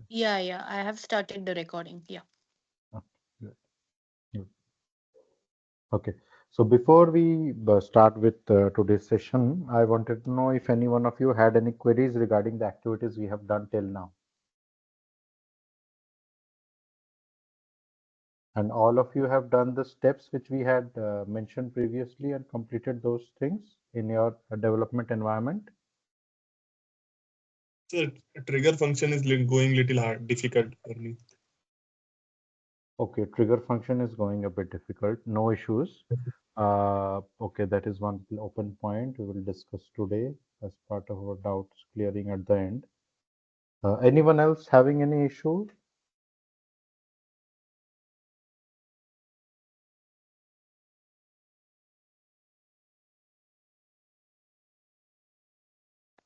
Yeah, I have started the recording. Yeah. Okay, good, good. Okay. So before we start with today's session, I wanted to know if any one of you had any queries regarding the activities we have done till now. And all of you have done the steps which we had mentioned previously and completed those things in your development environment. So trigger function is going little hard, difficult for me. Okay, trigger function is going a bit difficult. No issues. Okay, that is one open point we will discuss today as part of our doubts clearing at the end. Anyone else having any issue?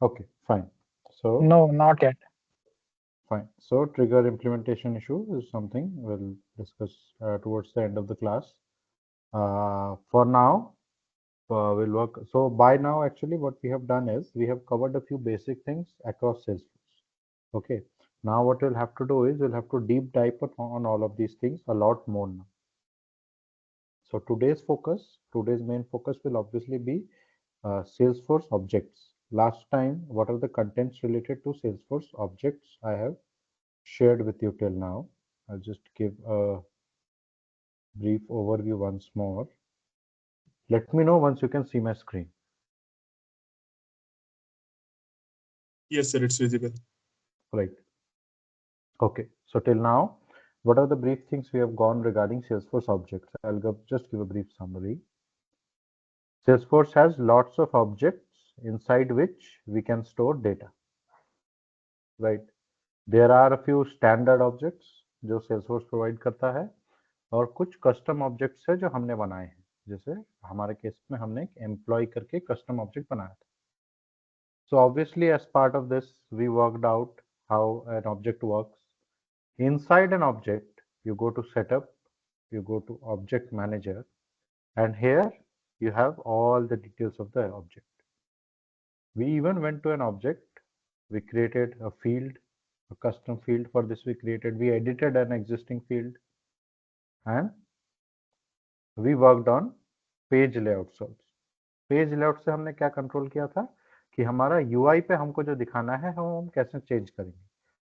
Okay, fine. So, No, not yet. fine. So, trigger implementation issue is something we'll discuss towards the end of the class. For now, we'll work. So, by now, actually, what we have done is we have covered a few basic things across Salesforce. Okay. Now, what we'll have to do is we'll have to deep dive on all of these things a lot more now. So, today's main focus will obviously be Salesforce objects. Last time, what are the contents related to Salesforce objects I have shared with you till now. I'll just give a brief overview once more. Let me know once you can see my screen. Yes, sir, it's visible. Right. Okay. So till now, what are the brief things we have gone regarding Salesforce objects? Just give a brief summary. Salesforce has lots of objects inside which we can store data. Right. There are a few standard objects जो Salesforce provide करता है और कुछ custom objects है जो हमने बनाए हैं. जैसे हमारे केस में हमने एक एम्प्लॉय करके कस्टम ऑब्जेक्ट बनाया था. So obviously as part of this we worked out how an object works. Inside an object you go to setup, you go to object manager, and here you have all the details of the object. We even went to an object, we created a field, a custom field. For this we edited an existing field, and we worked on page layouts also. Page layout से हमने क्या control किया था कि हमारा UI पे हमको जो दिखाना है हम कैसे चेंज करेंगे.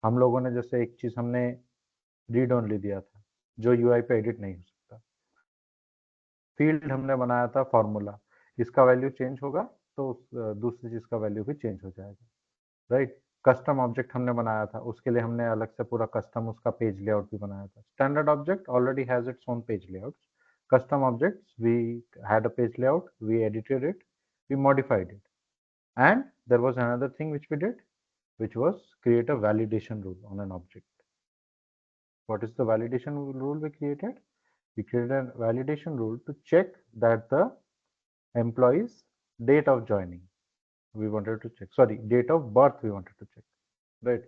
हम लोगों ने जैसे एक चीज हमने रीड ओनली दिया था जो यूआई पे एडिट नहीं हो सकता. फील्ड हमने बनाया था फॉर्मूला, इसका वैल्यू चेंज होगा तो दूसरी चीज का वैल्यू भी चेंज हो जाएगा. राइट. कस्टम ऑब्जेक्ट हमने बनाया था, उसके लिए हमने अलग से पूरा कस्टम उसका पेज लेआउट भी बनाया था. Standard object already has its own page layout. Custom objects, we had a page layout, we edited it, we modified it, and there was another thing which we did, which was create a validation rule on an object. What is the validation rule we created? We created a validation rule to check that the employee's date of joining we wanted to check, sorry, date of birth we wanted to check, right?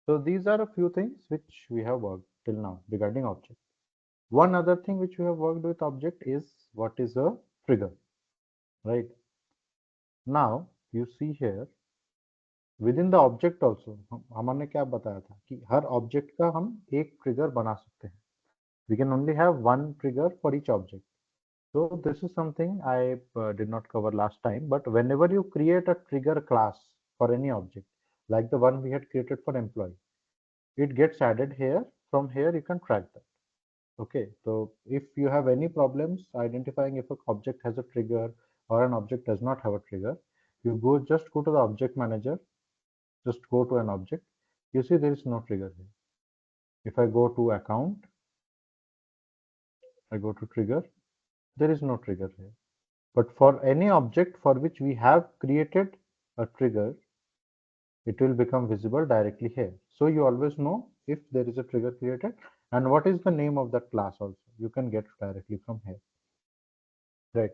So these are a few things which we have worked till now regarding object. One other thing which we have worked with object is what is a trigger, right? Now you see here within the object also हमने क्या बताया था कि हर object का हम एक trigger बना सकते हैं. We can only have one trigger for each object. So this is something I did not cover last time, but whenever you create a trigger class for any object, like the one we had created for employee, it gets added here. From here you can track that. Okay, so if you have any problems identifying if an object has a trigger or an object does not have a trigger, you just go to the object manager, just go to an object. You see there is no trigger here. If I go to account, I go to trigger, there is no trigger here. But for any object for which we have created a trigger, it will become visible directly here. So you always know if there is a trigger created and what is the name of that class also. You can get directly from here. Right.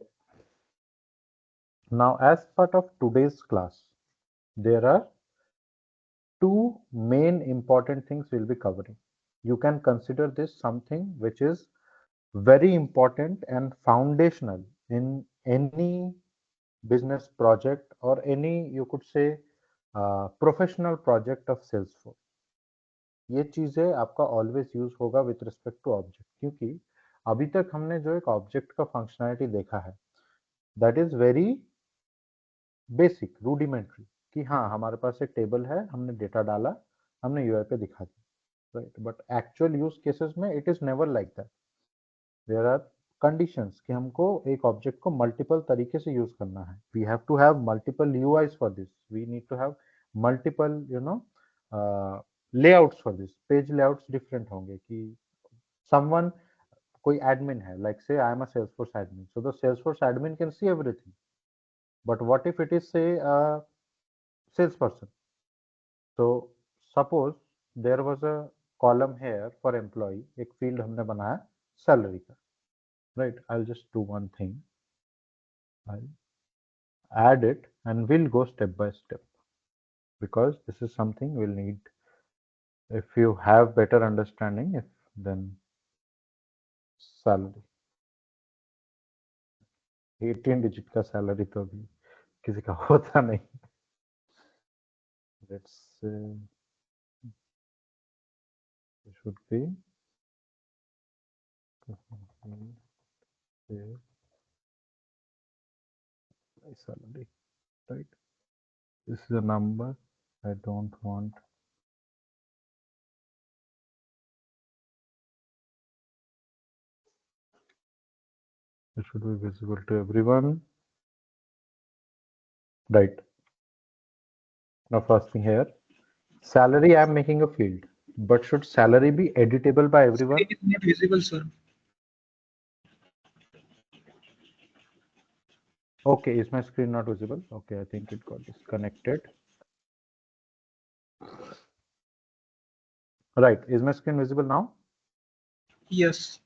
Now, as part of today's class, there are two main important things we'll be covering. You can consider this something which is very important and foundational in any business project or any, you could say, professional project of Salesforce, ये चीजें आपका always use होगा with respect to object, क्योंकि अभी तक हमने जो एक ऑब्जेक्ट का फंक्शनैलिटी देखा है that is very basic rudimentary, कि हाँ हमारे पास एक टेबल है, हमने डेटा डाला, हमने यूआई पे दिखा दिया, right. But actual use cases में it is never like that. There are conditions कि हमको एक ऑब्जेक्ट को मल्टीपल तरीके से यूज करना है। We have to have multiple UIs for this, we need to have multiple layouts for this. Page layouts different होंगे कि समवन, कोई एडमिन है, like say I am a Salesforce admin, so the Salesforce admin can see everything, but what if it is say a salesperson? So suppose there was a column here for employee, एक field हमने बनाया salary का, right? I'll just do one thing, I'll add it and we'll go step by step, because this is something we'll need if you have better understanding, if then salary 18 digit का salary तो अभी किसी का होता नहीं। Let's say it should be salary, right? This is a number I don't want. It should be visible to everyone, right? Now first thing here, salary I am making a field, but should salary be editable by everyone? It is not visible, sir. Okay, is my screen not visible? Okay, I think it got disconnected. Right, is my screen visible now? Yes.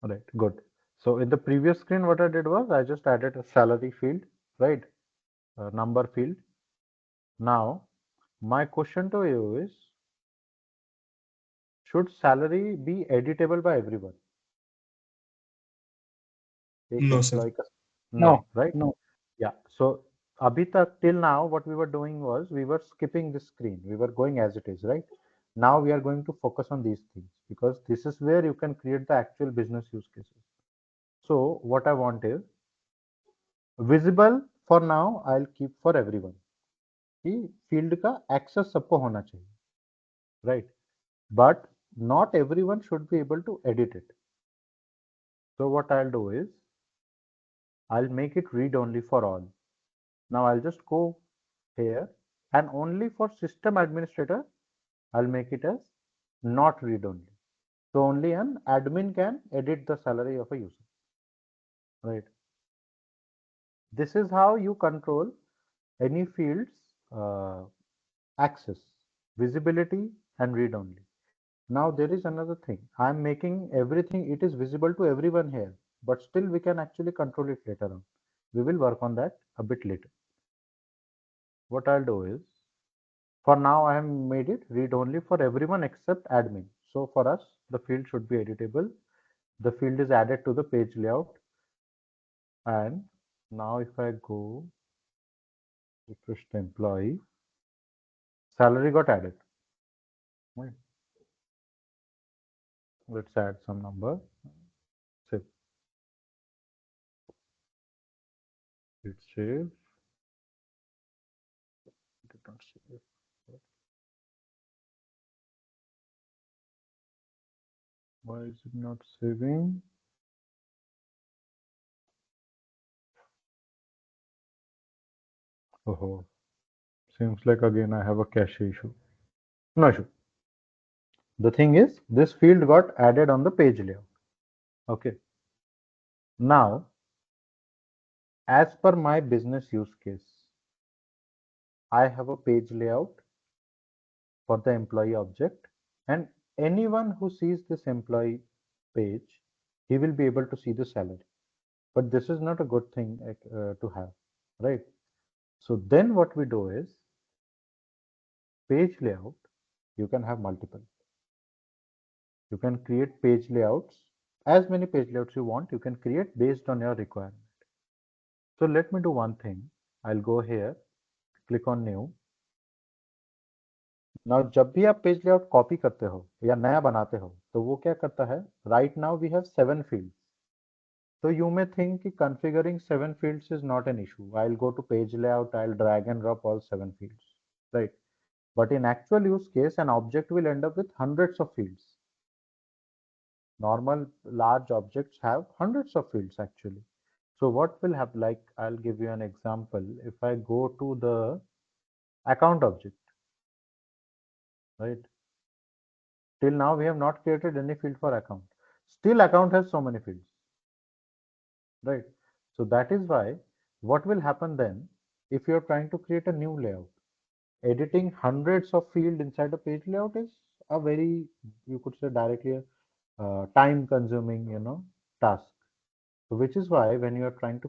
Right, good. So in the previous screen, what I did was I just added a salary field, right? A number field. Now, my question to you is, should salary be editable by everyone? No, sir. employee का No. right? No. Yeah. So abhi tak till now what we were doing was we were skipping this screen. We were going as it is, right? Now we are going to focus on these things, because this is where you can create the actual business use cases. So what I want is visible for now. I'll keep for everyone. कि field का access सबको होना चाहिए, right? But not everyone should be able to edit it. So what I'll do is I'll make it read only for all. Now I'll just go here, and only for system administrator I'll make it as not read only. So only an admin can edit the salary of a user, right? This is how you control any field's access, visibility and read only. Now there is another thing. I'm making everything, it is visible to everyone here, but still we can actually control it later on. We will work on that a bit later. What I'll do is, for now I have made it read only for everyone except admin. So for us, the field should be editable. The field is added to the page layout. And now if I go refresh the employee, salary got added. Right. Let's add some number. Save. Let's save. Did not save. Why is it not saving? Oh, seems like again I have a cache issue. No issue. The thing is, this field got added on the page layout. Okay. Now, as per my business use case, I have a page layout for the employee object, and anyone who sees this employee page, he will be able to see the salary. But this is not a good thing to have, right? So then what we do is, page layout, you can have multiple. You can create page layouts, as many page layouts you want, you can create based on your requirement. So let me do one thing. I'll go here, click on new, Now जब भी आप page layout copy करते हो या नया बनाते हो तो वो क्या करता है, right now we have 7 fields. So you may think कि configuring 7 fields is not an issue. I'll go to page layout, I'll drag and drop all 7 fields, right? But in actual use case, an object will end up with hundreds of fields. Normal large objects have hundreds of fields actually. So what will happen, like I'll give you an example. If I go to the account object, right? Till now we have not created any field for account. Still account has so many fields, right? So that is why what will happen then if you're trying to create a new layout? Editing hundreds of fields inside a page layout is a very, you could say directly, time consuming, task. So which is why when you are trying to